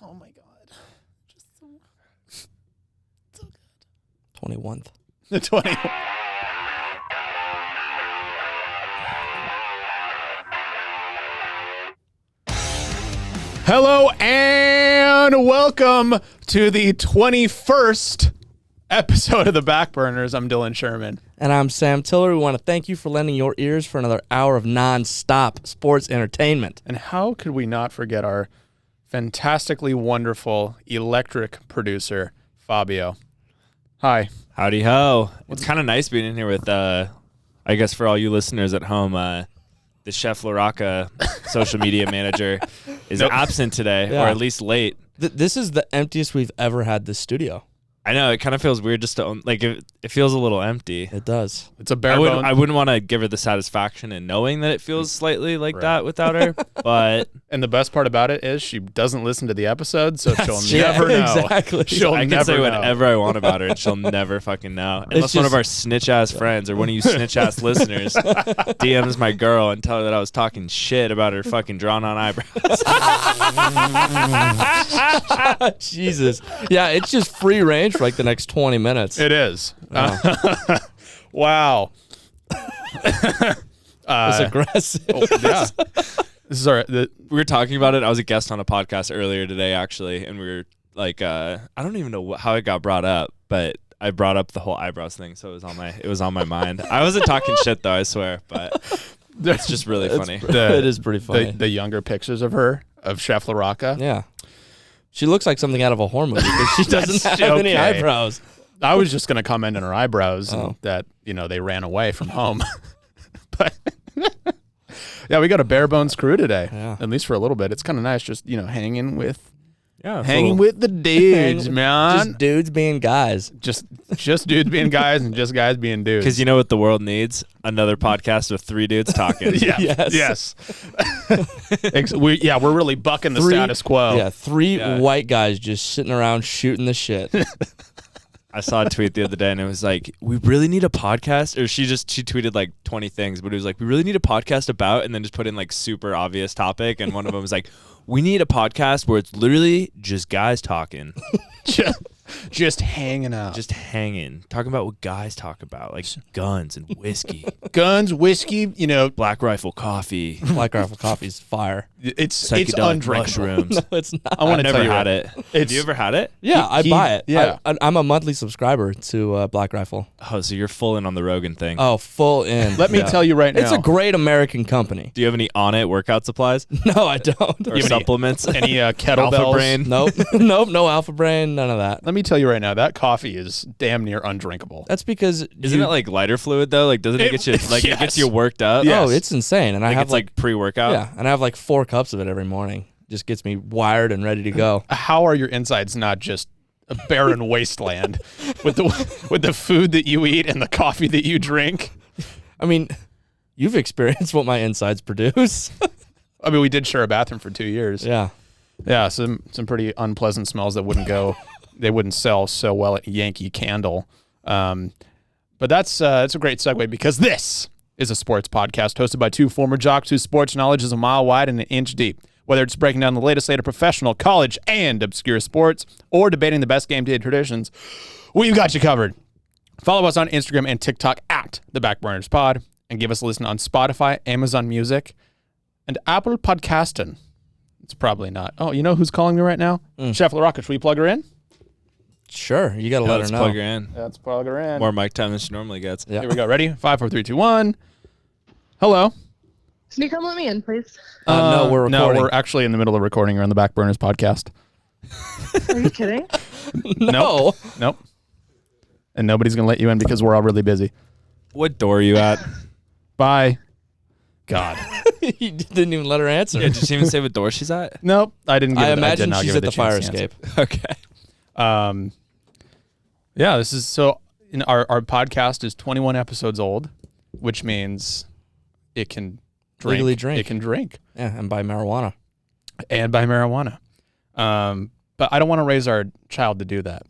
Oh my God. Just so good. 21th. The 20. Hello and welcome to the 21st episode of the Backburners. I'm Dylan Sherman. And I'm Sam Tiller. We want to thank you for lending your ears for another hour of non-stop sports entertainment. And how could we not forget our fantastically wonderful electric producer, Fabio. Hi. Howdy ho. It's kind of nice being in here with, I guess for all you listeners at home, the Chef LaRocca social media manager is absent today, or at least late. This is the emptiest we've ever had this studio. I know, it kind of feels weird just to own, like, it feels a little empty. It does. It's a bare bone. I wouldn't want to give her the satisfaction in knowing that it feels slightly like that without her, but... And the best part about it is she doesn't listen to the episode, so she'll never know. Exactly. I can say whatever I want about her, and she'll never fucking know. Unless one of our snitch-ass friends or one of you snitch-ass listeners DMs my girl and tell her that I was talking shit about her fucking drawn-on eyebrows. Jesus. Yeah, it's just free range for like the next 20 minutes. It is. Oh. Wow. It's aggressive. Yeah. This is we were talking about it. I was a guest on a podcast earlier today, actually, and we were like, I don't even know how it got brought up, but I brought up the whole eyebrows thing, so it was on my mind. I wasn't talking shit though, I swear, but it's just really funny. It is pretty funny. The younger pictures of her, of Chef LaRocca. Yeah. She looks like something out of a horror movie because she doesn't have any eyebrows. I was just going to comment on her eyebrows and that, they ran away from home. But yeah, we got a bare bones crew today, at least for a little bit. It's kind of nice just, hanging with the dudes, man. Just dudes being guys. Just dudes being guys and just guys being dudes. Because you know what the world needs? Another podcast with three dudes talking. Yes. We're really bucking the status quo. Yeah, three white guys just sitting around shooting the shit. I saw a tweet the other day and it was like, we really need a podcast, or she tweeted like 20 things, but it was like, we really need a podcast about, and then just put in like super obvious topic, and one of them was like, we need a podcast where it's literally just guys talking. Just hanging out. Just hanging. Talking about what guys talk about, like guns and whiskey. Guns, whiskey, Black Rifle coffee. Black Rifle coffee's fire. It's undrinkable. Mushrooms. No, it's not. I want to tell you had it. Have you ever had it? Yeah, I buy it. Yeah. I'm a monthly subscriber to Black Rifle. Oh, so you're full in on the Rogan thing. Oh, full in. Let me tell you right now. It's a great American company. Do you have any On It workout supplies? No, I don't. Or supplements? Any kettlebells? Alpha Brain? Nope, no Alpha Brain, none of that. Let me tell you right now, that coffee is damn near undrinkable. That's because isn't it like lighter fluid though? Like doesn't it get you like it gets you worked up? Yes. Oh, it's insane. And I have it's like pre-workout. Yeah, and I have like 4 cups of it every morning. Just gets me wired and ready to go. How are your insides not just a barren wasteland with the food that you eat and the coffee that you drink? I mean, you've experienced what my insides produce. I mean, we did share a bathroom for 2 years. Yeah. Yeah, some pretty unpleasant smells that wouldn't go. They wouldn't sell so well at Yankee Candle. But that's a great segue because this is a sports podcast hosted by 2 former jocks whose sports knowledge is a mile wide and an inch deep. Whether it's breaking down the latest slate of professional, college, and obscure sports, or debating the best game day traditions, we've got you covered. Follow us on Instagram and TikTok at The Backburners Pod, and give us a listen on Spotify, Amazon Music, and Apple Podcasting. It's probably not. Oh, you know who's calling me right now? Chef LaRocca. Should we plug her in? Sure. You got to let her know. Plug her in. Let's plug her in. More mic time than she normally gets. Yeah. Here we go. Ready? 5, 4, 3, 2, 1. Hello. Can you come let me in, please? No, we're recording. No, we're actually in the middle of recording. We're on the Backburners podcast. Are you kidding? No. Nope. And nobody's going to let you in because we're all really busy. What door are you at? Bye. God. You didn't even let her answer. Yeah, did she even say what door she's at? Nope. I didn't give I it. imagine I did not she's give at her the fire chance to escape. Okay. Yeah, this is so. Our podcast is 21 episodes old, which means it can drink. Legally drink. It can drink. Yeah, and buy marijuana. But I don't want to raise our child to do that.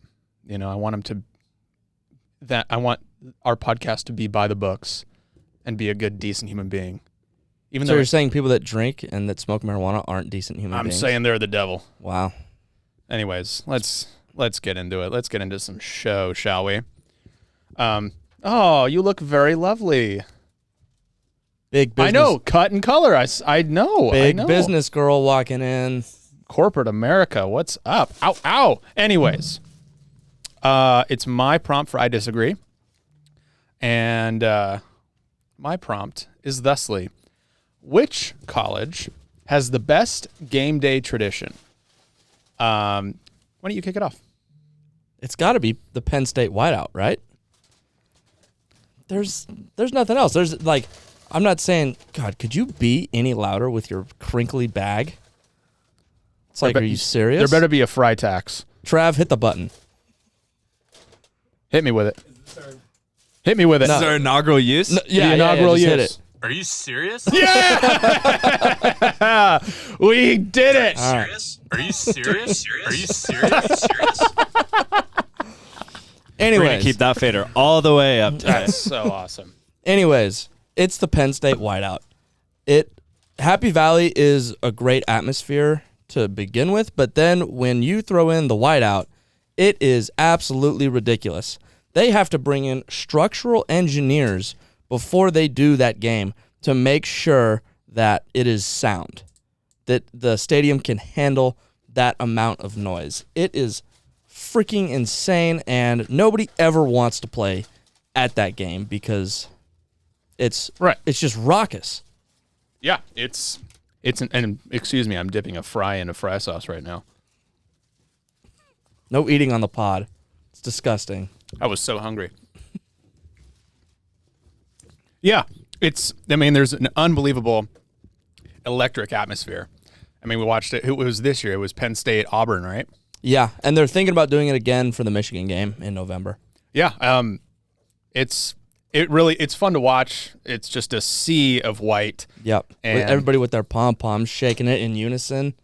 I want him to. I want our podcast to be by the books, and be a good, decent human being. So you're saying people that drink and that smoke marijuana aren't decent human beings? I'm saying they're the devil. Wow. Anyways, let's get into it. Let's get into some show, shall we? Oh, you look very lovely. Big business. I know, cut and color. I know. Big I know. business girl walking in. Corporate America. What's up? Ow, ow. Anyways, it's my prompt for I disagree, and my prompt is thusly: which college has the best game day tradition? Why don't you kick it off? It's got to be the Penn State whiteout, right? There's nothing else. There's like, I'm not saying, God, could you be any louder with your crinkly bag? It's like, are you serious? There better be a fry tax. Trav, hit the button. Hit me with it. Hit me with it. This is our inaugural use? No, The inaugural just hit use. it. Are you serious? Yeah! We did it. All right. Serious? Are you serious? Are you serious? We're going to Anyways, keep that fader all the way up today. That's so awesome. anyways, it's the Penn State whiteout. Happy Valley is a great atmosphere to begin with, but then when you throw in the whiteout, it is absolutely ridiculous. They have to bring in structural engineers before they do that game to make sure that it is sound, that the stadium can handle that amount of noise. It is freaking insane, and nobody ever wants to play at that game because it's just raucous. Yeah, it's and excuse me, I'm dipping a fry into fry sauce right now. No eating on the pod. It's disgusting. I was so hungry. Yeah, there's an unbelievable electric atmosphere. I mean, we watched it. It was this year. It was Penn State, Auburn, right? Yeah, and they're thinking about doing it again for the Michigan game in November. Yeah, it's fun to watch. It's just a sea of white. Yep. And- Everybody with their pom-poms shaking it in unison.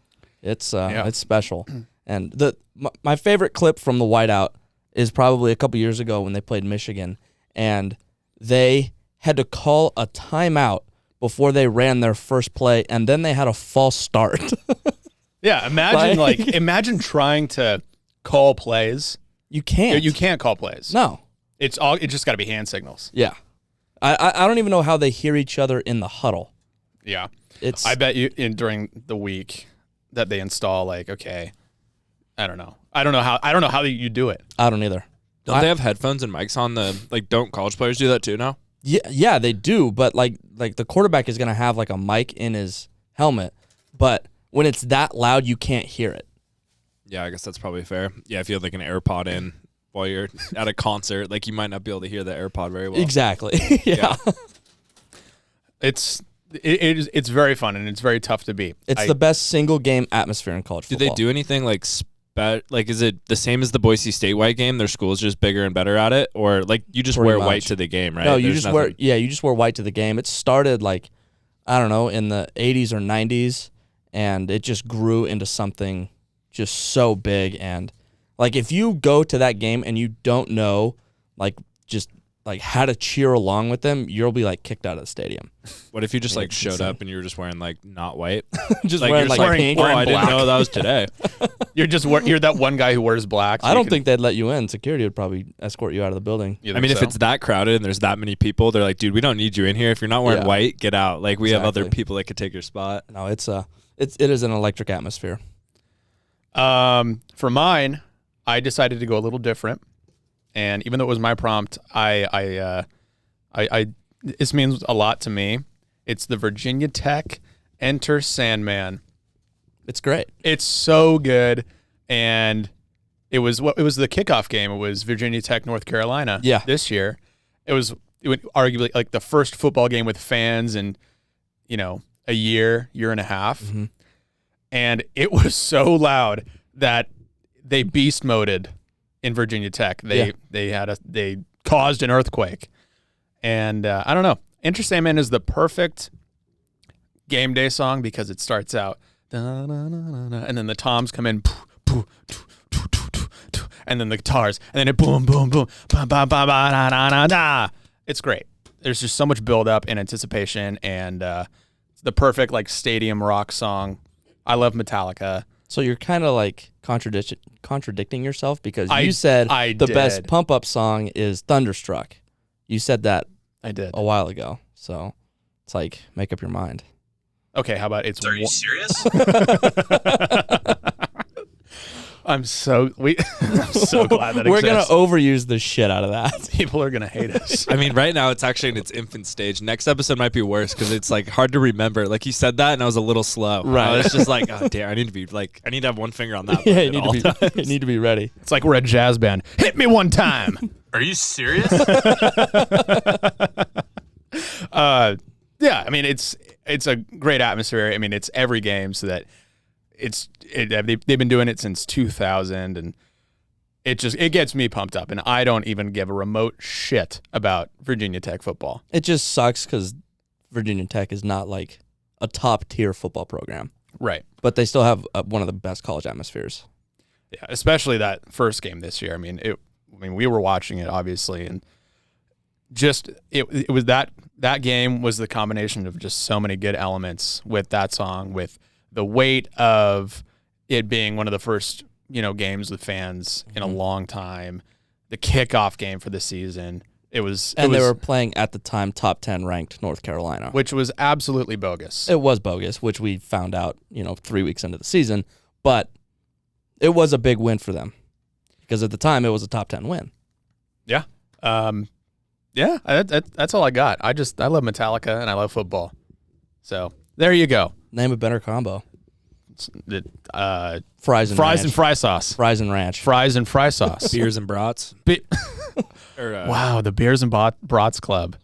It's special. And my favorite clip from the whiteout is probably a couple years ago when they played Michigan, and they had to call a timeout before they ran their first play, and then they had a false start. Yeah, imagine trying to call plays. You can't. You can't call plays. No. It's just got to be hand signals. Yeah. I don't even know how they hear each other in the huddle. Yeah. It's I bet you during the week that they install I don't know how you do it. I don't either. Don't they have headphones and mics on the, don't college players do that too now? Yeah, they do, but like the quarterback is going to have like a mic in his helmet, but when it's that loud, you can't hear it. Yeah, I guess that's probably fair. Yeah, if you have like an AirPod in while you're at a concert, you might not be able to hear the AirPod very well. Exactly. Yeah. It's very fun and it's very tough to beat. It's the best single game atmosphere in college Do football. they do anything is it the same as the Boise State white game? Their school's just bigger and better at it, or you just Pretty wear much. white to the game, right? No, you There's just wear white to the game. It started I don't know, in the 80s or 90s, and it just grew into something just so big. And if you go to that game and you don't know how to cheer along with them, you'll be kicked out of the stadium. What if you just It's showed insane. up and you were just wearing pink? Just You're wearing just pink. oh, wearing I didn't black. know that was today. You're that one guy who wears black. So I you don't can- think they'd let you in. Security would probably escort you out of the building. you I think mean, if so? it's that crowded and there's that many people, they're like, dude, we don't need you in here. If you're not wearing Yeah. white, get out. We have other Exactly. people that could take your spot. No, it is an electric atmosphere. For mine, I decided to go a little different, and even though it was my prompt, I this means a lot to me. It's the Virginia Tech Enter Sandman. It's great. It's so good, and it was the kickoff game. It was Virginia Tech, North Carolina. Yeah. This year, it was arguably the first football game with fans in a year and a half, Mm-hmm. and it was so loud that they beast moded in Virginia Tech. They caused an earthquake, and I don't know. Enter Sandman is the perfect game day song because it starts out da-na-na-na-na, and then the toms come in, and then the guitars, and then it boom boom boom ba ba ba ba da da da da. It's great. There's just so much build up and anticipation, and it's the perfect stadium rock song. I love Metallica. So you're kind of like contradicting yourself because I you said the did. best pump up song is Thunderstruck. You said that I did. a while ago. So it's like, make up your mind. Okay, how about it's Are you serious? I'm so glad that We're exists. going to overuse the shit out of that. People are gonna hate us. I mean, right now it's actually in its infant stage. Next episode might be worse because it's like hard to remember. Like you said that, and I was a little slow. Right. I was just like, oh damn, I need to have one finger on that. Yeah, button at all times. you need to be ready. It's like we're a jazz band. Hit me one time. Are you serious? Yeah, I mean it's a great atmosphere. I mean it's every game, so that they've been doing it since 2000, and it gets me pumped up. And I don't even give a remote shit about Virginia Tech football. It just sucks because Virginia Tech is not like a top tier football program, Right. but they still have one of the best college atmospheres. Yeah, especially that first game this year. I mean we were watching it obviously, and just it was that game was the combination of just so many good elements with that song, with the weight of it being one of the first, games with fans in a long time, the kickoff game for the season. They were playing at the time top 10 ranked North Carolina, which was absolutely bogus. it was bogus, which we found out 3 weeks into the season, but it was a big win for them because at the time it was a top 10 win. Yeah. Yeah, that's all I got. I love Metallica and I love football. So there you go. Name a better combo. Fries and ranch. fry sauce. Fries and ranch. Fries and fry sauce. Beers and brats. Wow, the Beers and Brats Club.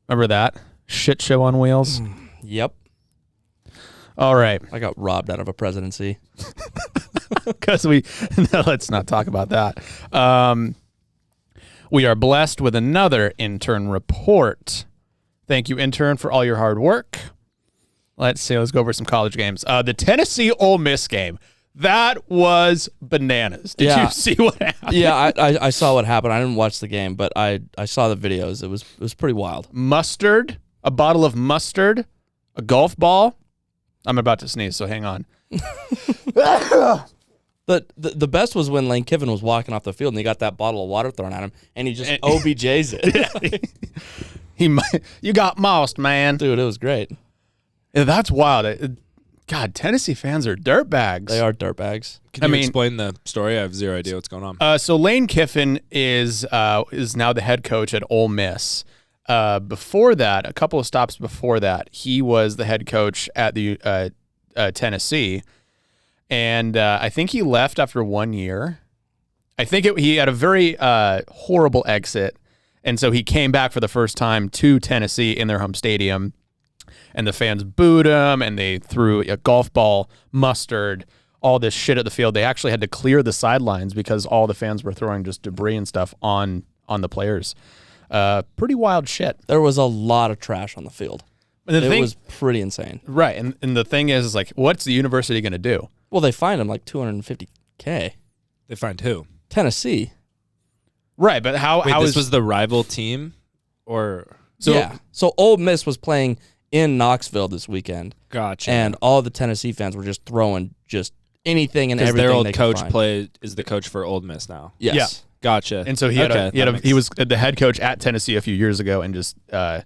Remember that? Shit show on wheels. Yep. All right. I got robbed out of a presidency. Because let's not talk about that. We are blessed with another intern report. Thank you, intern, for all your hard work. Let's see. Let's go over some college games. The Tennessee Ole Miss game. That was bananas. Did you see what happened? Yeah, I saw what happened. I didn't watch the game, but I saw the videos. It was pretty wild. Mustard, a bottle of mustard, a golf ball. I'm about to sneeze, so hang on. The best was when Lane Kiffin was walking off the field and he got that bottle of water thrown at him and he just OBJ's it. You got mossed, man. Dude, it was great. Yeah, that's wild. God, Tennessee fans are dirtbags. They are dirtbags. Can you explain the story? I have zero idea what's going on. So Lane Kiffin is now the head coach at Ole Miss. Before that, a couple of stops before that, he was the head coach at the Tennessee, and I think he left after 1 year. I think he had a very horrible exit, and so he came back for the first time to Tennessee in their home stadium, and the fans booed him, and they threw a golf ball, mustard, all this shit at the field. They actually had to clear the sidelines because all the fans were throwing just debris and stuff on the players. Pretty wild shit. There was a lot of trash on the field. And It was pretty insane. Right, and the thing is like, what's the university going to do? Well, they fined him like $250K. They find who? Tennessee. Right, but how This is was the rival team, or So Ole Miss was playing in Knoxville this weekend, gotcha. and all the Tennessee fans were just throwing just anything and everything. Their old they coach could find. is the coach for Ole Miss now. Yes. Yeah. Gotcha. And so he was the head coach at Tennessee a few years ago, and just I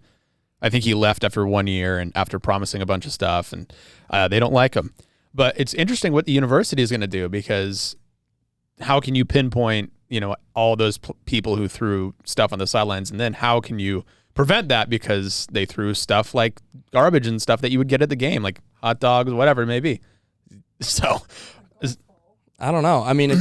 think he left after 1 year and after promising a bunch of stuff, and they don't like him. But it's interesting what the university is going to do, because how can you pinpoint all those people who threw stuff on the sidelines, and then how can you prevent that because they threw stuff like garbage and stuff that you would get at the game, like hot dogs, whatever it may be. So I don't know. I mean, it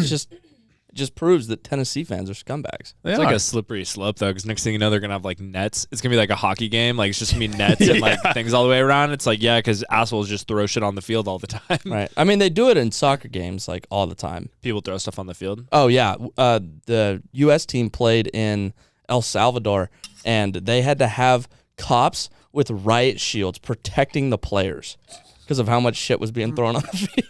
just proves that Tennessee fans are scumbags. It's like a slippery slope, though, because next thing you know, they're going to have, like, nets. It's going to be like a hockey game. Like, it's just going to be nets and, like, things all the way around. It's like, yeah, because assholes just throw shit on the field all the time. Right. I mean, they do it in soccer games, like, all the time. People throw stuff on the field. Oh, yeah. The U.S. team played in El Salvador, and they had to have cops with riot shields protecting the players because of how much shit was being thrown on the field.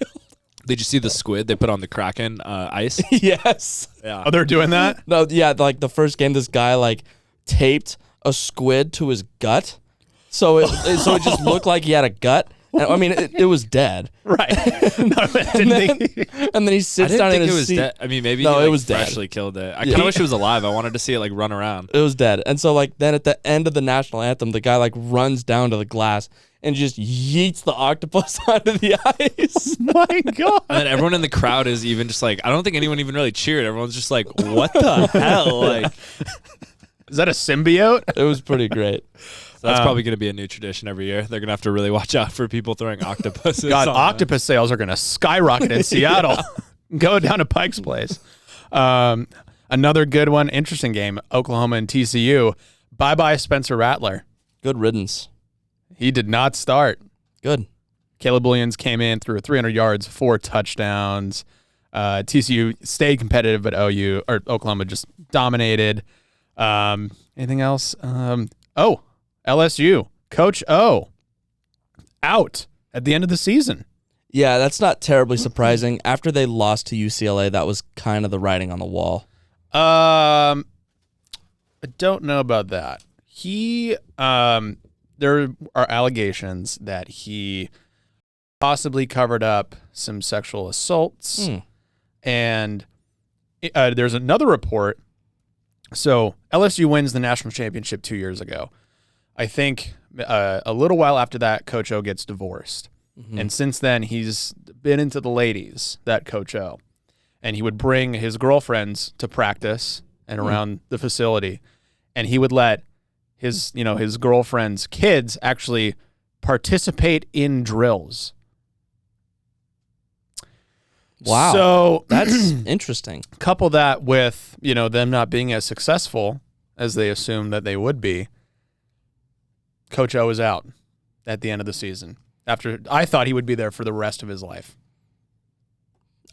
Did you see the squid they put on the Kraken ice? Yes. Yeah. Oh, they're doing that? No, yeah, like the first game, this guy like taped a squid to his gut, so it just looked like he had a gut, And, I mean, it was dead. Right. No, And then he I sits didn't down in think it his was seat. dead. I mean, maybe No, he, it like, was dead. freshly killed it. I kind of wish it was alive. I wanted to see it like run around. It was dead. And so like then at the end of the national anthem, the guy like runs down to the glass and just yeets the octopus onto the ice. My God. And then everyone in the crowd is even just like, I don't think anyone even really cheered. Everyone's just like, what the hell? Like, Is that a symbiote? It was pretty great. so that's probably going to be a new tradition every year. They're going to have to really watch out for people throwing octopuses. God, on octopus sales are going to skyrocket in Seattle. Go down to Pike's Place. Another good one, interesting game, Oklahoma and TCU. Bye-bye Spencer Rattler. Good riddance. He did not start. Good. Caleb Williams came in, threw 300 yards, 4 touchdowns. TCU stayed competitive, but Oklahoma just dominated. Anything else? LSU. Coach O. Out at the end of the season. Yeah, that's not terribly surprising. After they lost to UCLA, that was kind of the writing on the wall. I don't know about that. There are allegations that he possibly covered up some sexual assaults. And there's another report. So LSU wins the national championship 2 years ago. I think a little while after that, Coach O gets divorced. And since then, he's been into the ladies, that Coach O. And he would bring his girlfriends to practice and around the facility. And he would let his girlfriend's kids actually participate in drills. Wow. So That's interesting. couple that with, them not being as successful as they assumed that they would be. Coach O is out at the end of the season. After I thought he would be there for the rest of his life.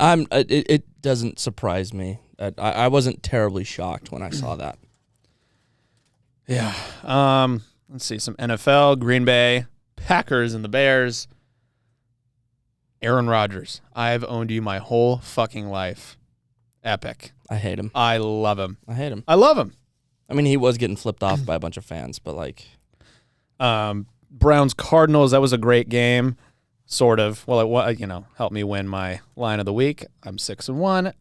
It doesn't surprise me. I wasn't terribly shocked when I saw that. Yeah. Let's see, some NFL, Green Bay, Packers, and the Bears. Aaron Rodgers. I've owned you my whole fucking life. Epic. I hate him. I love him. I hate him. I love him. I mean, he was getting flipped off by a bunch of fans, but like... Browns Cardinals, that was a great game. Sort of. Well, it helped me win my line of the week. I'm 6-1.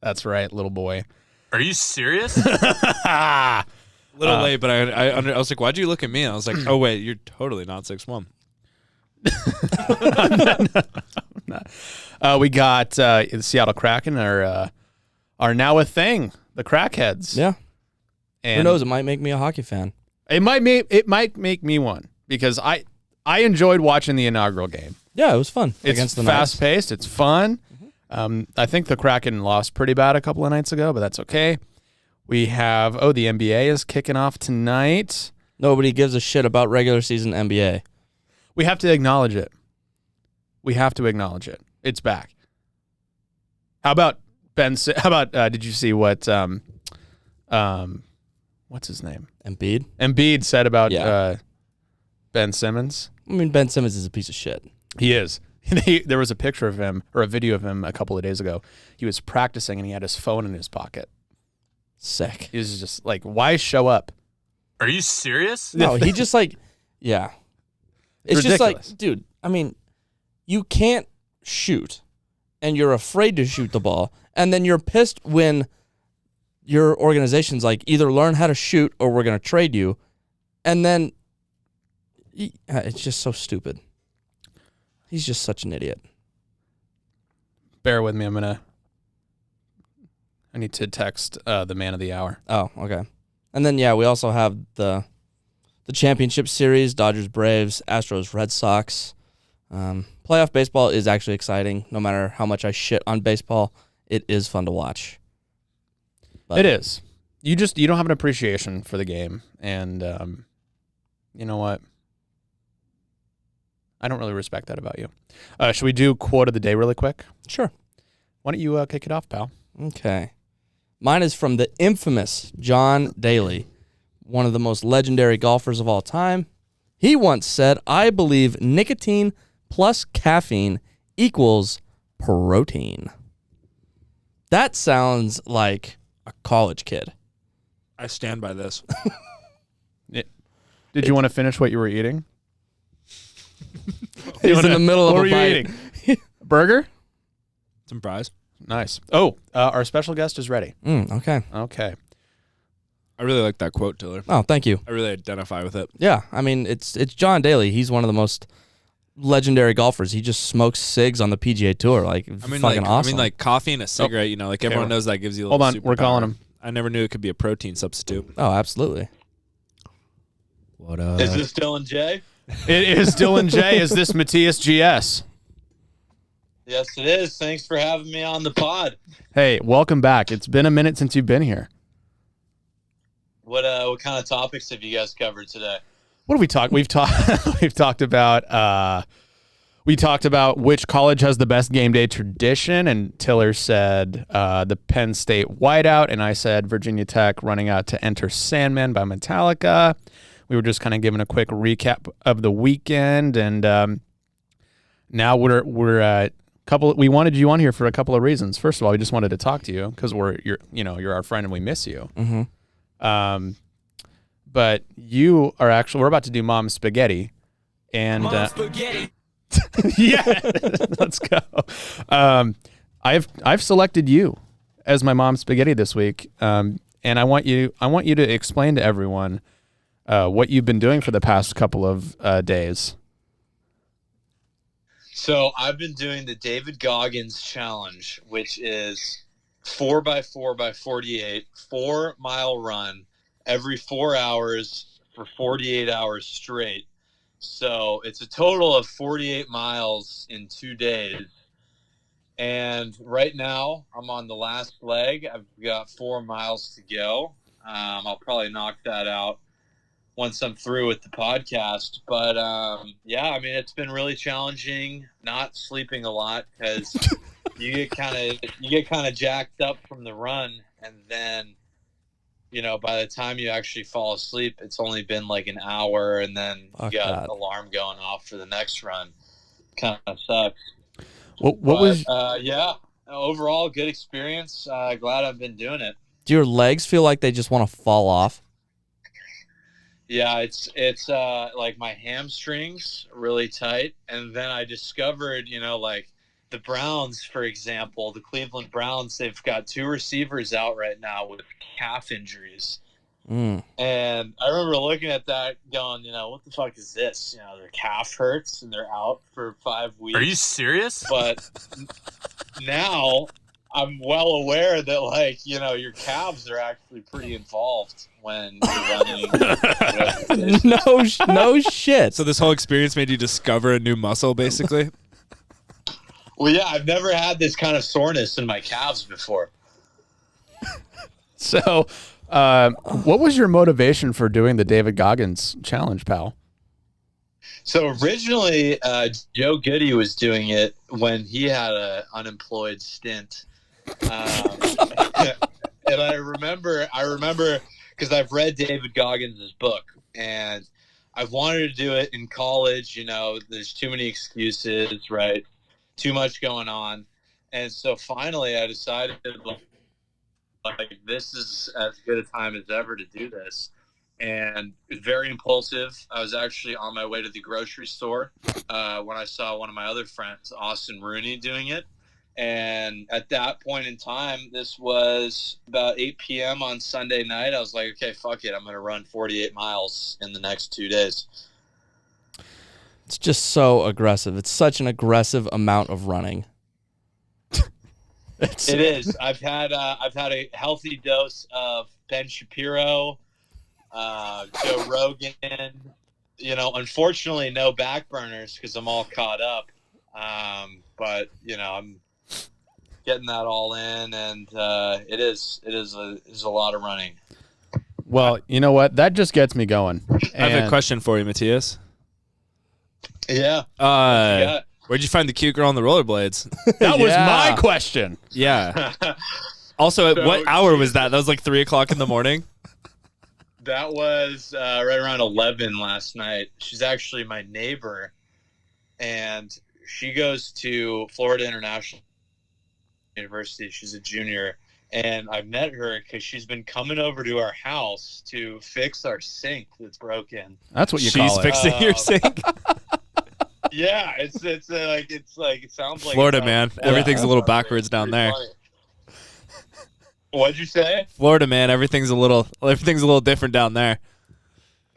That's right, little boy. Are you serious? A little late, but I was like, why'd you look at me? And I was like, oh, wait, you're totally not 6'1". We got the Seattle Kraken are now a thing. The Crackheads. Yeah. And who knows? It might make me a hockey fan. It might make me one because I enjoyed watching the inaugural game. Yeah, it was fun. It's against the fast Knights. paced. It's fun. I think the Kraken lost pretty bad a couple of nights ago, but that's okay. We have the NBA is kicking off tonight. Nobody gives a shit about regular season NBA. We have to acknowledge it. It's back. How about Ben? How about did you see what what's his name? Embiid said about Ben Simmons? I mean, Ben Simmons is a piece of shit. He is. There was a picture of him or a video of him a couple of days ago. He was practicing and he had his phone in his pocket. Sick. He was just like, why show up? Are you serious? No, he just like, yeah. It's Ridiculous. just like, dude, I mean, you can't shoot and you're afraid to shoot the ball. And then you're pissed when your organization's like, either learn how to shoot or we're going to trade you. And then it's just so stupid. He's just such an idiot. Bear with me. I need to text the man of the hour. Oh, okay. And then, yeah, we also have the championship series, Dodgers, Braves, Astros, Red Sox. Playoff baseball is actually exciting. No matter how much I shit on baseball, it is fun to watch. But It is. You don't have an appreciation for the game. And you know what? I don't really respect that about you. Should we do quote of the day really quick? Sure. Why don't you kick it off, pal? Okay. Mine is from the infamous John Daly, one of the most legendary golfers of all time. He once said, I believe nicotine plus caffeine equals protein. That sounds like a college kid. I stand by this. Did you want to finish what you were eating? He's in the middle of What a were you bite. eating? Burger? Some fries. Nice. Oh, our special guest is ready. Okay. Okay. I really like that quote, Tiller. Oh, thank you. I really identify with it. Yeah, I mean, it's John Daly. He's one of the most legendary golfers. He just smokes cigs on the PGA Tour. Like, fucking awesome. I mean, like coffee and a cigarette. You know, like everyone knows that gives you a Hold little on, we're calling him. I never knew it could be a protein substitute. Oh, absolutely. What Is this Dylan J? It is Dylan J. Is this Matias GS? Yes, it is. Thanks for having me on the pod. Hey, welcome back. It's been a minute since you've been here. What kind of topics have you guys covered today? What have we talked? We've talked about which college has the best game day tradition, and Tiller said the Penn State whiteout, and I said Virginia Tech running out to Enter Sandman by Metallica. We were just kind of giving a quick recap of the weekend, and now we're we wanted you on here for a couple of reasons. First of all, we just wanted to talk to you because you're our friend and we miss you. Mm-hmm. But you are actually, we're about to do Mom Spaghetti, and Spaghetti. yeah, let's go. I've selected you as my Mom Spaghetti this week, and I want you to explain to everyone what you've been doing for the past couple of days. So I've been doing the David Goggins challenge, which is 4x4x48, 4-mile run every 4 hours for 48 hours straight. So it's a total of 48 miles in 2 days. And right now I'm on the last leg. I've got 4 miles to go. I'll probably knock that out once I'm through with the podcast. But yeah, I mean, it's been really challenging not sleeping a lot because you get kind of jacked up from the run, and then by the time you actually fall asleep, it's only been like an hour, and then you got an alarm going off for the next run. Kind of sucks. Yeah, overall good experience. Glad I've been doing it. Do your legs feel like they just want to fall off? Yeah, it's like my hamstrings are really tight, and then I discovered, like the Browns, for example, the Cleveland Browns, they've got 2 receivers out right now with calf injuries. And I remember looking at that going, what the fuck is this? Their calf hurts and they're out for 5 weeks. Are you serious? But now I'm well aware that, your calves are actually pretty involved when you're running. No shit. So this whole experience made you discover a new muscle, basically? Well, yeah, I've never had this kind of soreness in my calves before. So, what was your motivation for doing the David Goggins challenge, pal? So originally, Joe Goody was doing it when he had an unemployed stint. And I remember because I've read David Goggins' book, and I've wanted to do it in college. There's too many excuses, right? Too much going on. And so finally I decided like this is as good a time as ever to do this. And it's very impulsive. I was actually on my way to the grocery store when I saw one of my other friends, Austin Rooney, doing it. And at that point in time, this was about 8 p.m. on Sunday night. I was like, okay, fuck it. I'm going to run 48 miles in the next 2 days. It's just so aggressive. It's such an aggressive amount of running. It is. I've had a healthy dose of Ben Shapiro, Joe Rogan. Unfortunately, no Backburners because I'm all caught up. But I'm getting that all in, and it is a lot of running. Well, you know what? That just gets me going. I have a question for you, Matias. Yeah. Where'd you find the cute girl on the rollerblades? That was my question. Yeah. Also, at what hour was that? That was like 3 o'clock in the morning? That was right around 11 last night. She's actually my neighbor, and she goes to Florida International University. She's a junior, and I met her because she's been coming over to our house to fix our sink that's broken. That's what you She's call it. fixing your sink. Yeah, it's like it sounds like Florida, man. Everything's a little backwards It's down pretty there. funny. What'd you say? Florida, man. Everything's a little different down there.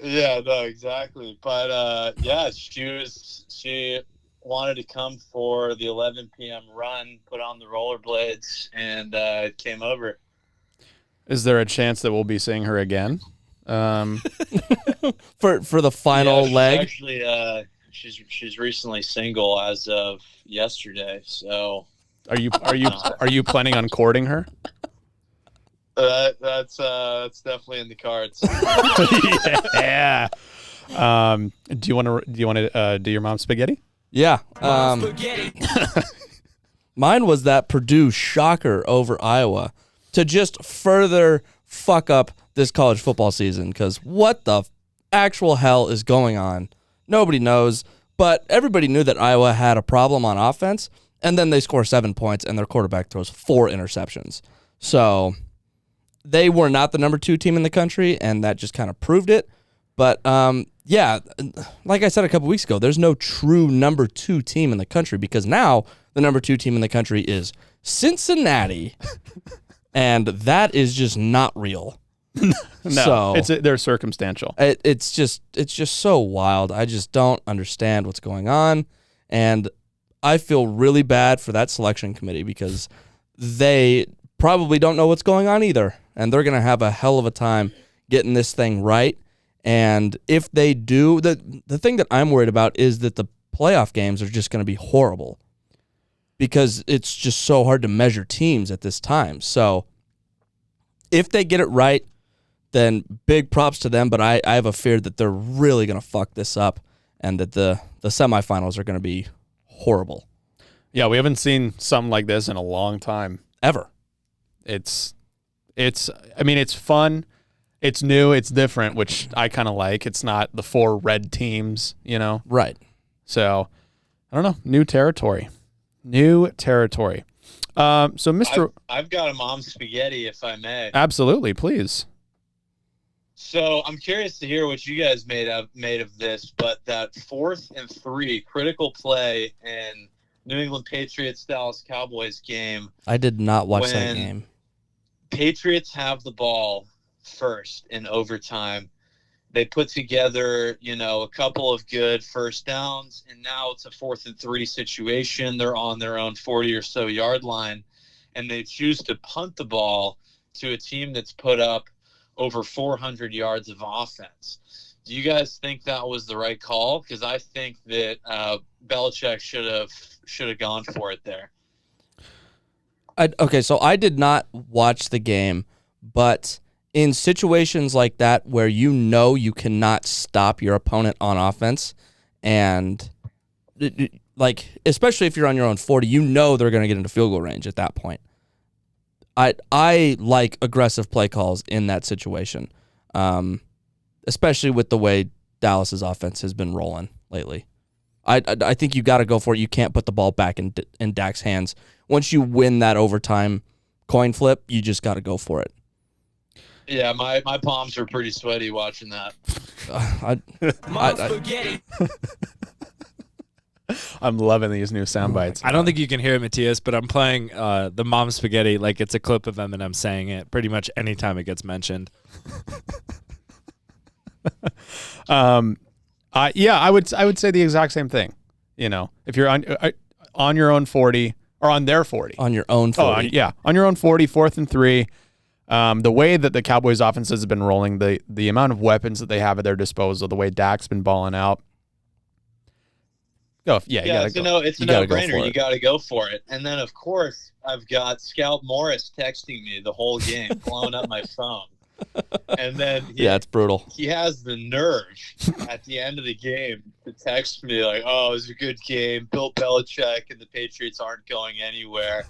Yeah, no, exactly. But yeah, she wanted to come for the 11 p.m. run, put on the rollerblades, and came over. Is there a chance that we'll be seeing her again? For the final she's leg. Actually, she's recently single as of yesterday. So Are you planning on courting her? that's definitely in the cards. Yeah. Do you want to do your mom's spaghetti? Yeah. Mine was that Purdue shocker over Iowa to just further fuck up this college football season, because what the actual hell is going on? Nobody knows, but everybody knew that Iowa had a problem on offense, and then they score 7 points, and their quarterback throws 4 interceptions. So they were not the number 2 team in the country, and that just kind of proved it. But, yeah, like I said a couple weeks ago, there's no true number 2 team in the country, because now the number 2 team in the country is Cincinnati, and that is just not real. No, they're circumstantial. It's just so wild. I just don't understand what's going on, and I feel really bad for that selection committee because they probably don't know what's going on either, and they're going to have a hell of a time getting this thing right. And if they do, the thing that I'm worried about is that the playoff games are just going to be horrible because it's just so hard to measure teams at this time. So if they get it right, then big props to them, but I have a fear that they're really going to fuck this up and that the semifinals are going to be horrible. Yeah, we haven't seen something like this in a long time. Ever. It's fun. It's new. It's different, which I kind of like. It's not the 4 red teams, Right. So, I don't know. New territory. So, Mr. I've got a mom's spaghetti, if I may. Absolutely, please. So I'm curious to hear what you guys made of this, but that 4th and 3 critical play in New England Patriots Dallas Cowboys game. I did not watch that when game. Patriots have the ball first in overtime. They put together, a couple of good first downs, and now it's a 4th and 3 situation. They're on their own 40 or so yard line, and they choose to punt the ball to a team that's put up over 400 yards of offense. Do you guys think that was the right call? Because I think that Belichick should have gone for it there. Okay, so I did not watch the game, but in situations like that where you cannot stop your opponent on offense, and especially if you're on your own 40, they're going to get into field goal range at that point. I like aggressive play calls in that situation, especially with the way Dallas's offense has been rolling lately. I think you got to go for it. You can't put the ball back in Dak's hands. Once you win that overtime coin flip, you just got to go for it. Yeah, my palms were pretty sweaty watching that. I'm loving these new sound bites. I don't think you can hear it, Matias, but I'm playing the mom spaghetti like it's a clip of Eminem saying it pretty much anytime it gets mentioned. I would say the exact same thing. If you're on your own 40 or on their 40. On your own 40. On your own 40, 4th and 3. The way that the Cowboys offenses have been rolling, the amount of weapons that they have at their disposal, the way Dak's been balling out. It's a no-brainer. You got to go for it. And then, of course, I've got Scout Morris texting me the whole game, blowing up my phone. And then it's brutal. He has the nerve at the end of the game to text me like, "Oh, it was a good game. Bill Belichick and the Patriots aren't going anywhere."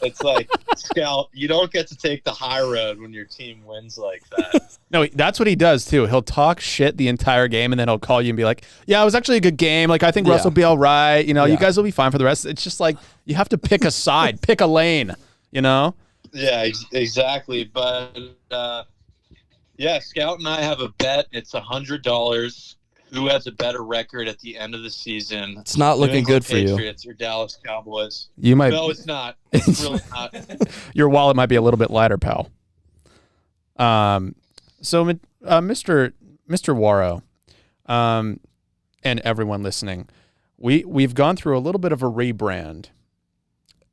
It's like, Scout, you don't get to take the high road when your team wins like that. No, that's what he does too. He'll talk shit the entire game, and then he'll call you and be like, "Yeah, it was actually a good game. Like, I think Russ will be all right. You guys will be fine for the rest." It's just like you have to pick a side, pick a lane. Yeah, exactly. But yeah, Scout and I have a bet. It's $100. Who has a better record at the end of the season? It's not New looking England good for you. Patriots or Dallas Cowboys? You might. No, it's not. It's really not. Your wallet might be a little bit lighter, pal. So, Mr. Wawro, and everyone listening, we've gone through a little bit of a rebrand,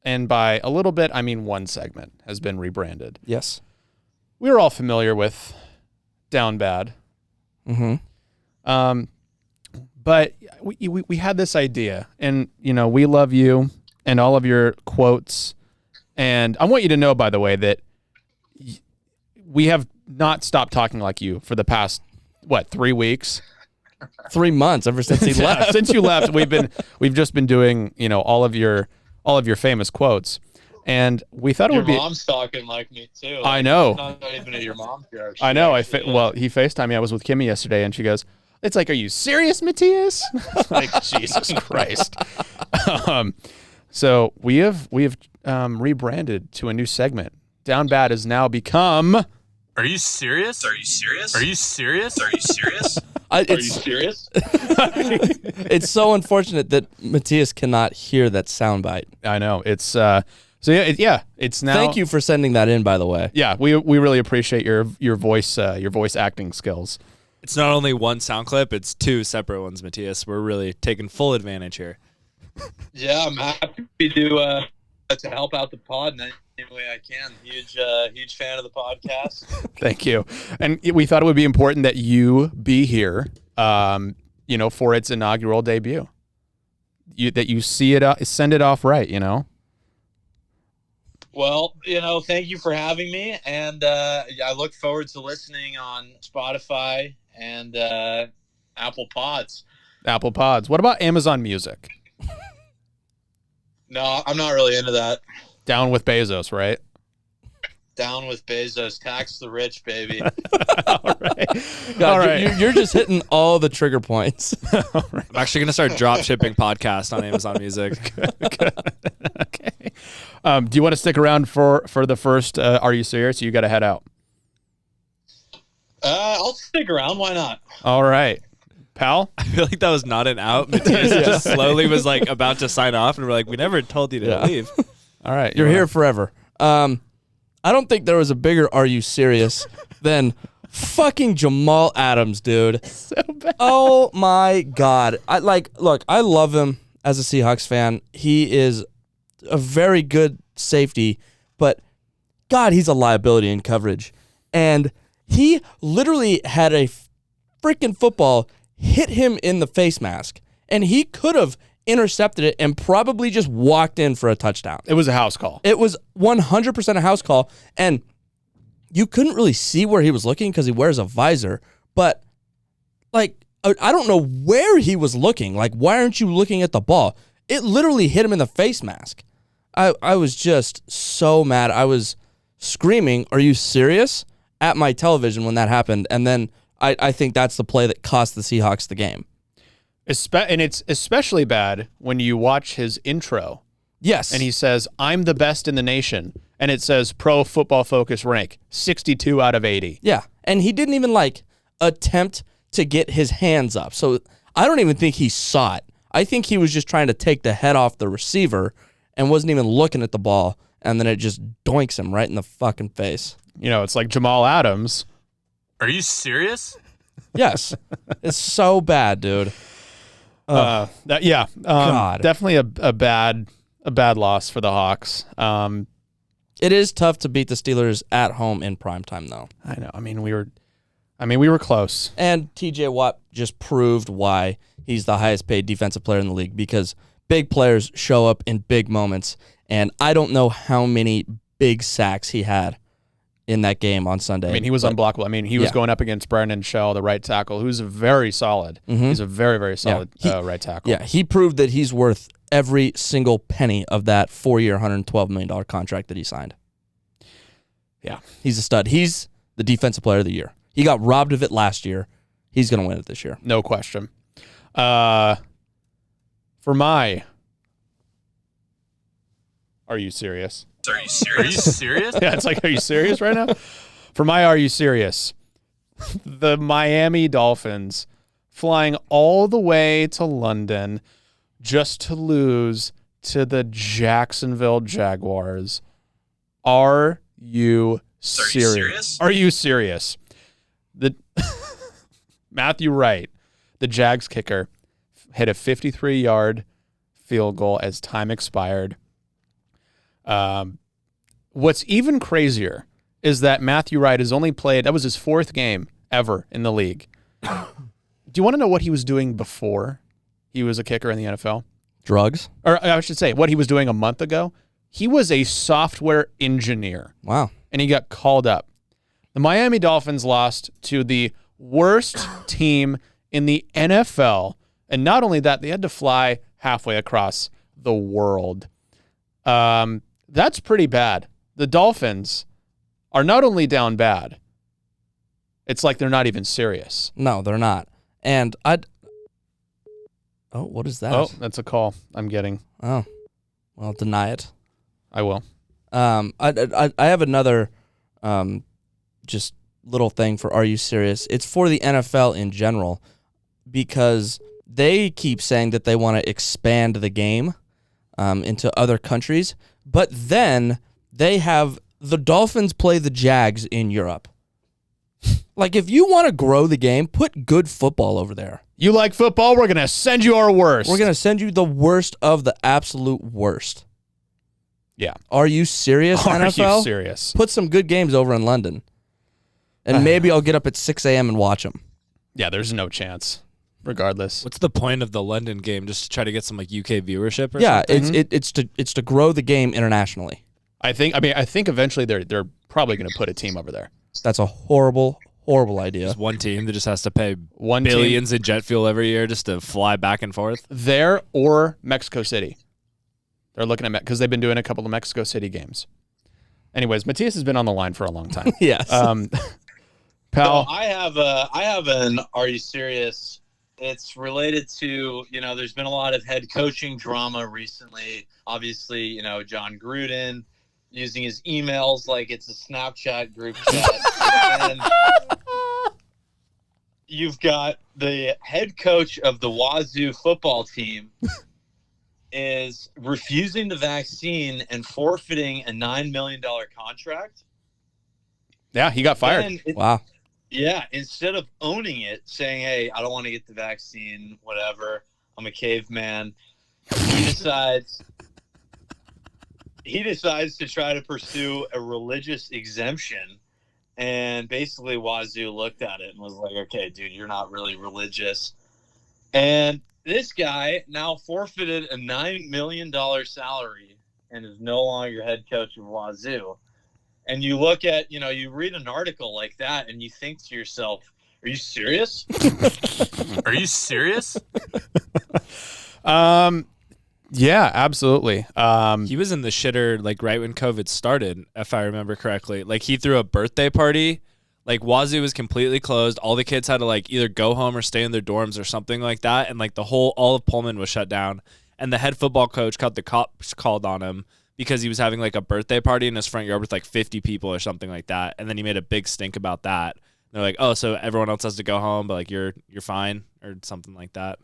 and by a little bit, I mean one segment has been rebranded. Yes. We're all familiar with Down Bad. Mm-hmm. But we had this idea, and we love you and all of your quotes, and I want you to know, by the way, that we have not stopped talking like you for the past 3 weeks, 3 months ever since he left. Since you left, we've just been doing all of your famous quotes, and we thought it Your would be. mom's talking like me too. I know. It's not even at your mom's yard. I know. He FaceTimed me. I was with Kimmy yesterday, and she goes, "It's like, are you serious, Matias?" Like, Jesus Christ. So we have rebranded to a new segment. Down Bad has now become. Are you serious? Are you serious? Are you serious? Are you serious? Are you serious? It's so unfortunate that Matias cannot hear that soundbite. I know. It's it's now. Thank you for sending that in, by the way. Yeah, we really appreciate your voice acting skills. It's not only one sound clip; it's 2 separate ones, Matias. We're really taking full advantage here. Yeah, I'm happy to help out the pod in any way I can. Huge fan of the podcast. Thank you. And we thought it would be important that you be here, for its inaugural debut. That you see it, send it off right, Well, thank you for having me, and I look forward to listening on Spotify and Apple Pods. Apple Pods. What about Amazon Music? No, I'm not really into that. Down with Bezos, right? Down with Bezos. Tax the rich, baby. All right. God, All right. You're just hitting all the trigger points. All right. I'm actually going to start drop shipping podcasts on Amazon Music. Okay. Do you want to stick around for the first Are You Serious? You got to head out. I'll stick around. Why not? All right. Pal? I feel like that was not an out. Matias just slowly was like about to sign off, and we're like, we never told you to leave. All right. You're here forever. I don't think there was a bigger Are You Serious than fucking Jamal Adams, dude. So bad. Oh my God. Look, I love him as a Seahawks fan. He is a very good safety, but God, he's a liability in coverage. And he literally had a freaking football hit him in the face mask, and he could have intercepted it and probably just walked in for a touchdown. It was a house call. It was 100% a house call, and you couldn't really see where he was looking because he wears a visor, but I don't know where he was looking. Like, why aren't you looking at the ball? It literally hit him in the face mask. I was just so mad. I was screaming, "Are you serious?" at my television when that happened, and then I think that's the play that cost the Seahawks the game. And it's especially bad when you watch his intro. Yes. And he says, "I'm the best in the nation." And it says Pro Football Focus rank 62 out of 80. Yeah. And he didn't even attempt to get his hands up. So I don't even think he saw it. I think he was just trying to take the head off the receiver and wasn't even looking at the ball. And then it just doinks him right in the fucking face. It's like Jamal Adams. Are you serious? Yes. It's so bad, dude. God. Definitely a bad loss for the Hawks. It is tough to beat the Steelers at home in primetime, though. I know. We were close. And TJ Watt just proved why he's the highest paid defensive player in the league, because big players show up in big moments. And I don't know how many big sacks he had in that game on Sunday. He was unblockable. He was going up against Brandon Shell, the right tackle, who's very solid. Mm-hmm. He's a very, very solid right tackle. Yeah, he proved that he's worth every single penny of that 4-year, $112 million contract that he signed. Yeah. He's a stud. He's the defensive player of the year. He got robbed of it last year. He's going to win it this year. No question. For my Are you serious? Are you serious? Are you serious? Yeah, it's like, are you serious right now? For my Are You Serious? The Miami Dolphins flying all the way to London just to lose to the Jacksonville Jaguars. Are you serious? Are you serious? The Matthew Wright, the Jags kicker, hit a 53-yard field goal as time expired. What's even crazier is that Matthew Wright has only played, that was his 4th game ever in the league. Do you want to know what he was doing before he was a kicker in the NFL? Drugs? Or I should say, what he was doing a month ago? He was a software engineer. Wow. And he got called up. The Miami Dolphins lost to the worst team in the NFL. And not only that, they had to fly halfway across the world. That's pretty bad. The Dolphins are not only down bad, it's like they're not even serious. No, they're not. And oh, what is that? Oh, that's a call I'm getting. Oh, well, deny it. I will. I have another just little thing for Are You Serious? It's for the NFL in general because they keep saying that they want to expand the game into other countries, but then they have the Dolphins play the Jags in Europe. Like, if you want to grow the game, put good football over there. You like football? We're going to send you our worst. We're going to send you the worst of the absolute worst. Yeah. Are you serious, NFL? Are you serious? Put some good games over in London. And maybe I'll get up at 6 a.m. and watch them. Yeah, there's no chance, regardless. What's the point of the London game? Just to try to get some like UK viewership or Yeah, something? it's to grow the game internationally. I think eventually they're probably going to put a team over there. That's a horrible idea. Just one team that just has to pay One billions in jet fuel every year just to fly back and forth. There or Mexico City. They're looking at because they've been doing a couple of Mexico City games. Anyways, Matias has been on the line for a long time. Yes. Pal, So I have an Are You Serious? It's related to, there's been a lot of head coaching drama recently. Obviously, John Gruden using his emails like it's a Snapchat group chat. And you've got the head coach of the Wazoo football team is refusing the vaccine and forfeiting a $9 million contract. yeah, he got fired. Wow. Yeah, instead of owning it, saying, hey, I don't want to get the vaccine, whatever, I'm a caveman, he decides to try to pursue a religious exemption. And basically Wazoo looked at it and was like, okay, dude, you're not really religious. And this guy now forfeited a $9 million salary and is no longer head coach of Wazoo. And you look at, you read an article like that and you think to yourself, are you serious? Are you serious? Yeah, absolutely. He was in the shitter like right when COVID started, if I remember correctly. Like he threw a birthday party. Like Wazoo was completely closed. All the kids had to like either go home or stay in their dorms or something like that. And like all of Pullman was shut down. And the head football coach got the cops called on him because he was having like a birthday party in his front yard with like 50 people or something like that. And then he made a big stink about that. And they're like, oh, so everyone else has to go home, but like you're fine or something like that.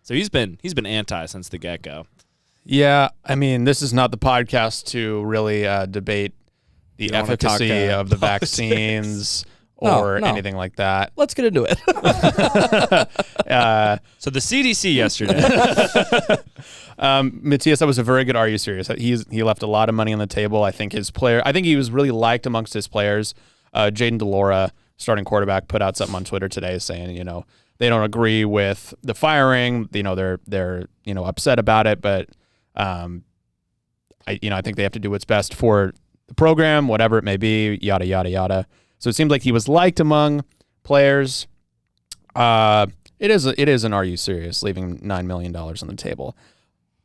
So he's been anti since the get-go. Yeah, I mean, this is not the podcast to really debate the efficacy of the vaccines or anything like that. Let's get into it. So the CDC yesterday. Matias, that was a very good Are You Serious? He left a lot of money on the table. I think he was really liked amongst his players. Jaden DeLora, starting quarterback, put out something on Twitter today saying, they don't agree with the firing. They're upset about it, but I think they have to do what's best for the program, whatever it may be, yada, yada, yada. So it seems like he was liked among players. It is an Are You Serious, leaving $9 million on the table.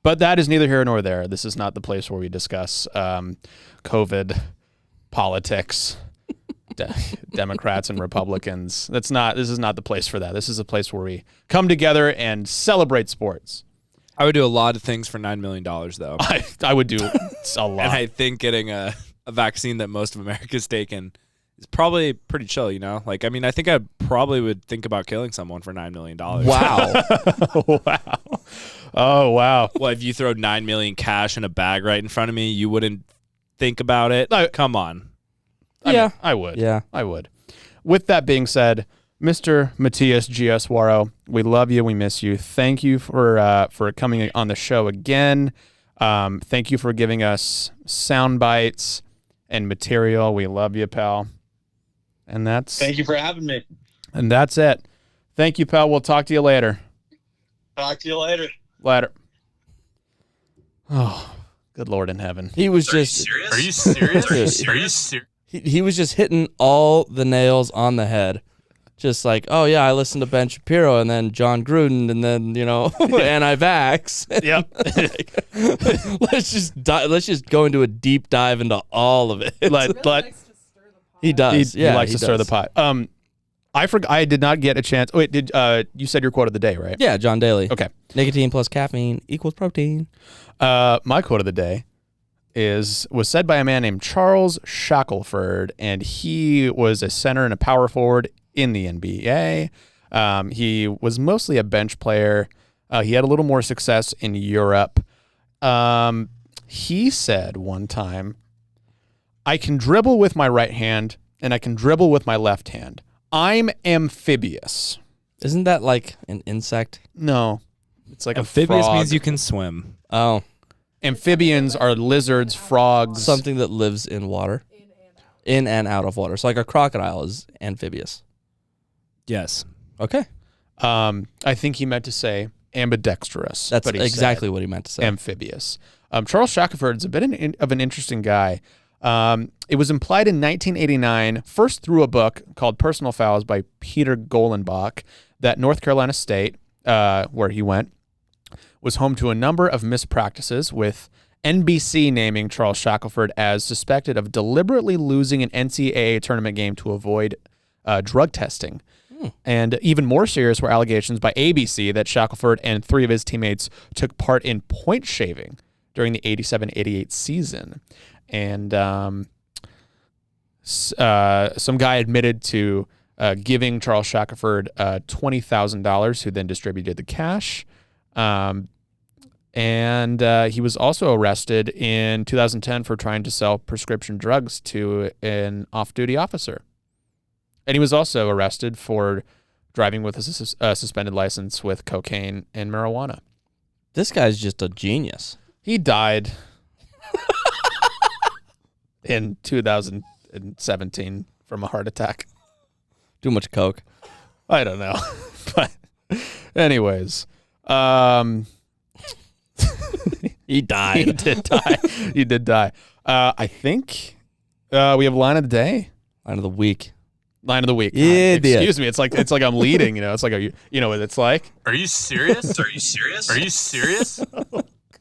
But that is neither here nor there. This is not the place where we discuss COVID, politics, Democrats and Republicans. This is not the place for that. This is a place where we come together and celebrate sports. I would do a lot of things for $9 million, though. I would do a lot. And I think getting a vaccine that most of America's taken is probably pretty chill, you know? Like, I mean, I think I probably would think about killing someone for $9 million. Wow. Wow. Oh, wow. Well, if you throw $9 million cash in a bag right in front of me, you wouldn't think about it? Come on. Yeah. I would. Yeah. I would. With that being said, Mr. Matias G.S. Wawro, we love you. We miss you. Thank you for coming on the show again. Thank you for giving us sound bites and material. We love you, pal. And Thank you for having me. And that's it. Thank you, pal. We'll talk to you later. Talk to you later. Later. Oh, good Lord in heaven. He was Are you just serious? Are you serious? Are you serious? he was just hitting all the nails on the head. Just like, oh yeah, I listened to Ben Shapiro and then John Gruden and then, you know, anti-vax. Yep. Let's just go into a deep dive into all of it. He does. He likes to stir the pot. I did not get a chance. Wait, you said your quote of the day, right? Yeah, John Daly. Okay. Nicotine plus caffeine equals protein. My quote of the day was said by a man named Charles Shackelford, and he was a center and a power forward in the NBA. He was mostly a bench player. He had a little more success in Europe. He said one time, I can dribble with my right hand and I can dribble with my left hand. I'm amphibious. Isn't that like an insect? No. It's like Amphibious a frog. means you can swim. Oh. Amphibians are lizards, frogs. Something that lives in water. In and out of water. So like a crocodile is amphibious. Yes. Okay. I think he meant to say ambidextrous. That's but he exactly said what he meant to say. amphibious. Charles Shackelford is a bit of an interesting guy. It was implied in 1989, first through a book called Personal Fouls by Peter Golenbach, that North Carolina State, where he went, was home to a number of mispractices, with NBC naming Charles Shackelford as suspected of deliberately losing an NCAA tournament game to avoid drug testing. And even more serious were allegations by ABC that Shackelford and 3 of his teammates took part in point shaving during the 87-88 season. And some guy admitted to giving Charles Shackelford $20,000, who then distributed the cash. And he was also arrested in 2010 for trying to sell prescription drugs to an off-duty officer. And he was also arrested for driving with a suspended license with cocaine and marijuana. This guy's just a genius. He died in 2017 from a heart attack. Too much coke. I don't know. But anyways, He died. he did die. He did die. I think we have line of the day. Line of the week. Line of the week. Yeah, Excuse me. It's like I'm leading. You know. It's like you know what it's like. Are you serious? Are you serious? Are you serious?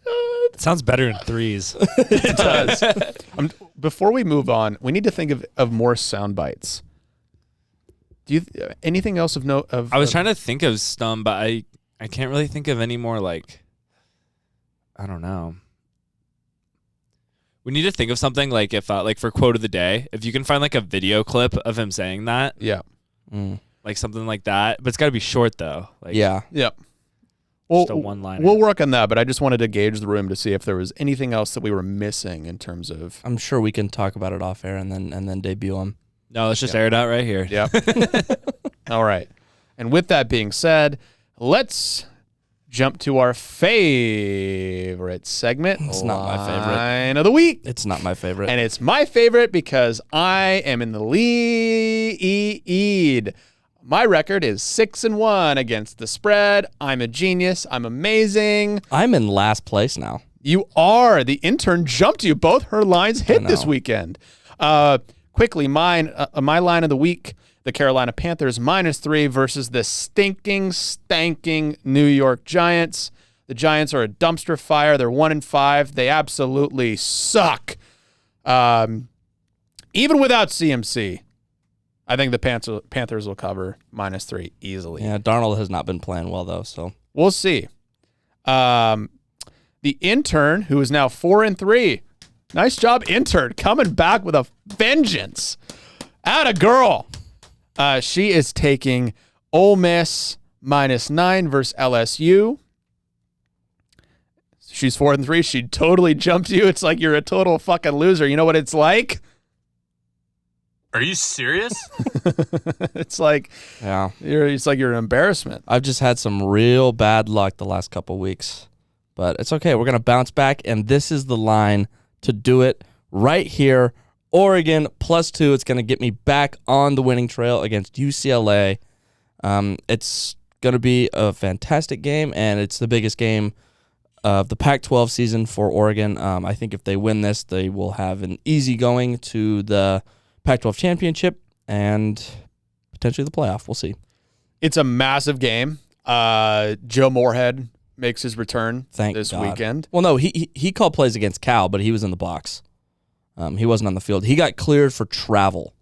It sounds better in threes. It does. Before we move on, we need to think of more sound bites. Do you anything else of note? I was trying to think of some, but I can't really think of any more. Like, I don't know. We need to think of something like if like for quote of the day, if you can find like a video clip of him saying that, Yeah. like something like that. But it's got to be short though. Like, Yeah. Yep. Just a one-liner. We'll work on that, but I just wanted to gauge the room to see if there was anything else that we were missing in terms of. I'm sure we can talk about it off air and then debut him. No, let's just air it out right here. Yep. All right. And with that being said, let's jump to our favorite segment. It's not my favorite. Line of the week. It's not my favorite. And it's my favorite because I am in the lead. My record is 6-1 against the spread. I'm a genius. I'm amazing. I'm in last place now. You are. The intern jumped you. Both her lines hit this weekend. Quickly, my line of the week, the Carolina Panthers -3 versus the stanking New York Giants. The Giants are a dumpster fire. They're 1-5. They absolutely suck. Even without CMC, I think the Panthers will cover -3 easily. Yeah, Darnold has not been playing well though, so We'll see. The intern, who is now 4-3. Nice job, intern, coming back with a vengeance. Atta girl. She is taking Ole Miss -9 versus LSU. She's 4-3. She totally jumped you. It's like you're a total fucking loser. You know what it's like? Are you serious? It's like it's like you're an embarrassment. I've just had some real bad luck the last couple weeks, but it's okay. We're gonna bounce back, and this is the line to do it right here. Oregon +2. It's gonna get me back on the winning trail against UCLA. It's gonna be a fantastic game, and it's the biggest game of the Pac-12 season for Oregon. I think if they win this, they will have an easy going to the Pac-12 championship and potentially the playoff. We'll see. It's a massive game. Joe Moorhead makes his return this weekend. Well, no, he called plays against Cal, but he was in the box. He wasn't on the field. He got cleared for travel.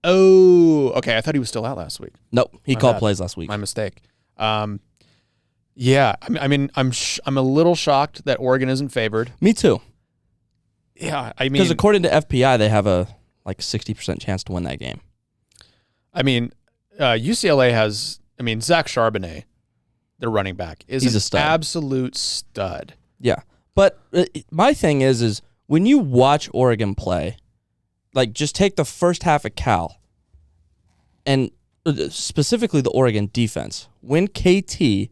Oh, okay. I thought he was still out last week. Nope, he called plays last week. My mistake. Yeah, I mean, I'm a little shocked that Oregon isn't favored. Me too. Yeah, I mean, because according to FPI, they have a 60% chance to win that game. I mean, UCLA has. I mean, Zach Charbonnet, their running back, is a stud. Absolute stud. Yeah, but my thing is when you watch Oregon play, like just take the first half of Cal, and specifically the Oregon defense. When KT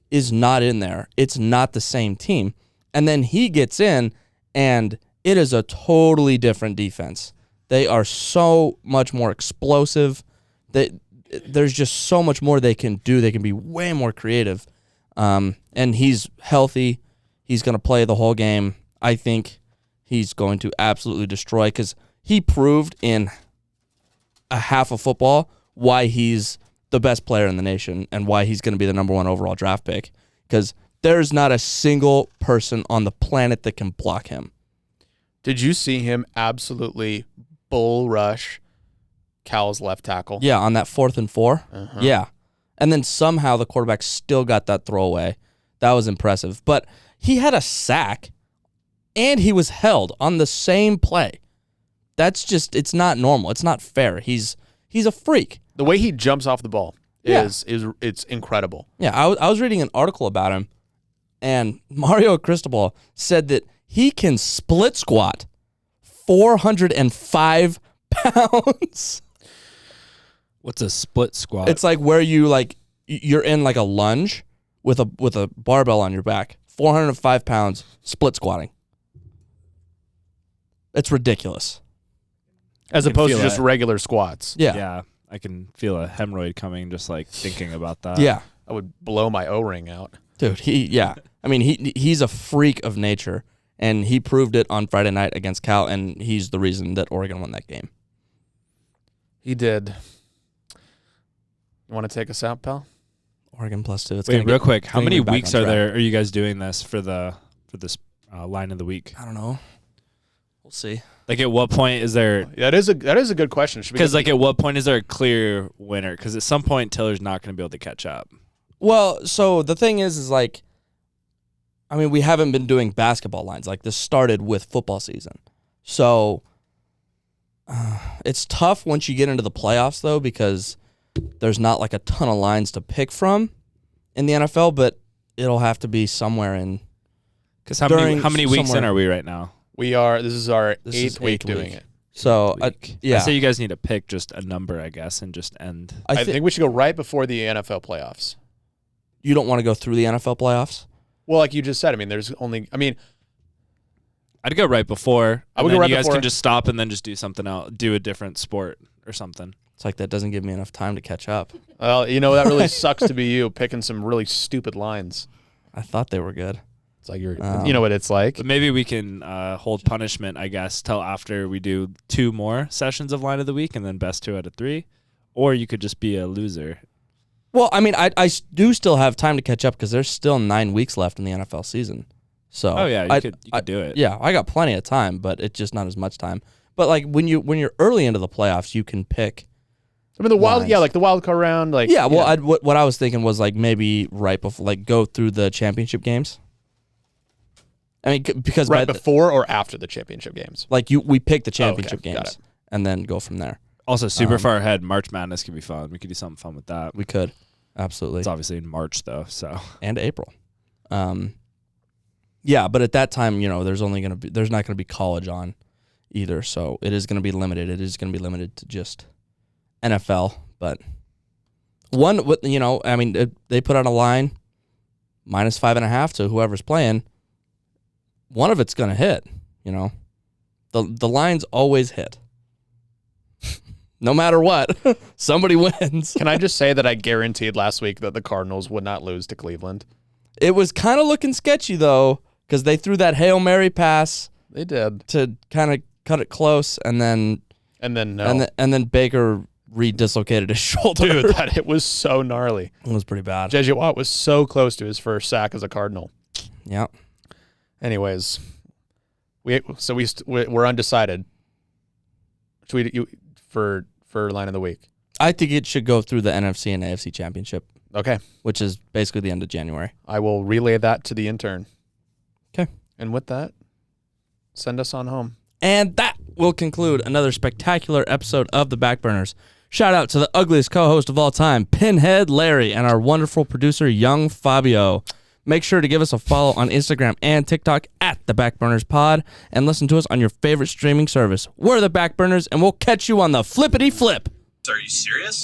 is not in there, it's not the same team. And then he gets in, and it is a totally different defense. They are so much more explosive. There's just so much more they can do. They can be way more creative. And he's healthy. He's going to play the whole game. I think he's going to absolutely destroy because he proved in a half of football why he's the best player in the nation and why he's going to be the #1 overall draft pick, because there's not a single person on the planet that can block him. Did you see him absolutely bull rush Cal's left tackle? Yeah, on that 4th and 4. Uh-huh. Yeah. And then somehow the quarterback still got that throwaway. That was impressive. But he had a sack, and he was held on the same play. That's just, it's not normal. It's not fair. He's a freak. The way he jumps off the ball is it's incredible. Yeah, I was reading an article about him, and Mario Cristobal said that he can split squat 405 pounds. What's a split squat? It's like where you're in like a lunge with a barbell on your back. 405 pounds split squatting. It's ridiculous. As opposed to just regular squats. Yeah. Yeah. I can feel a hemorrhoid coming just like thinking about that. Yeah. I would blow my O-ring out. Dude, I mean, he's a freak of nature, and he proved it on Friday night against Cal, and he's the reason that Oregon won that game. He did. You want to take us out, pal? Oregon +2. It's Wait, real quick. How many weeks are are you guys doing this for this line of the week? I don't know. We'll see. Like, at what point is there? That is a good question. Because at what point is there a clear winner? Because at some point Tiller's not going to be able to catch up. Well, so the thing is like, I mean, we haven't been doing basketball lines. Like, this started with football season, so it's tough once you get into the playoffs, though, because there's not like a ton of lines to pick from in the NFL. But it'll have to be somewhere in. Because how many weeks in are we right now? This is our eighth week doing it. So, yeah. I say you guys need to pick just a number, I guess, and just end. I think we should go right before the NFL playoffs. You don't want to go through the NFL playoffs? Well, like you just said, I mean, I'd go right before. I would go right you guys before. can just stop and then just do something else, do a different sport or something. It's like that doesn't give me enough time to catch up. Well, that really sucks to be you picking some really stupid lines. I thought they were good. It's like you know what it's like. But maybe we can hold punishment, I guess, till after we do 2 more sessions of line of the week and then best 2 out of 3. Or you could just be a loser. Well, I mean, I do still have time to catch up because there's still 9 weeks left in the NFL season. So you could do it. Yeah, I got plenty of time, but it's just not as much time. But like when you're early into the playoffs, you can pick. I mean, the wild card round, like what I was thinking was like maybe right before, like go through the championship games, I mean, because Right before or after the championship games? we pick the championship got games it. and then go from there. Also, super far ahead. March Madness could be fun. We could do something fun with that. We could. Absolutely. It's obviously in March though, so And April. Yeah, but at that time, there's not gonna be college on either, so it is gonna be limited. It is gonna be limited to just NFL. But they put out a line -5.5 to whoever's playing. One of it's gonna hit. The lines always hit. No matter what, somebody wins. Can I just say that I guaranteed last week that the Cardinals would not lose to Cleveland? It was kind of looking sketchy, though, because they threw that Hail Mary pass. They did. To kind of cut it close, and then no. And then Baker re-dislocated his shoulder. Dude, that it was so gnarly. It was pretty bad. J.J. Watt was so close to his first sack as a Cardinal. Yeah. Anyways, we're undecided. Should we for line of the week? I think it should go through the NFC and AFC championship. Okay. Which is basically the end of January. I will relay that to the intern. Okay. And with that, send us on home. And that will conclude another spectacular episode of the Backburners. Shout out to the ugliest co-host of all time, Pinhead Larry, and our wonderful producer, Young Fabio. Make sure to give us a follow on Instagram and TikTok at the Backburners Pod, and listen to us on your favorite streaming service. We're the Backburners, and we'll catch you on the flippity flip. Are you serious?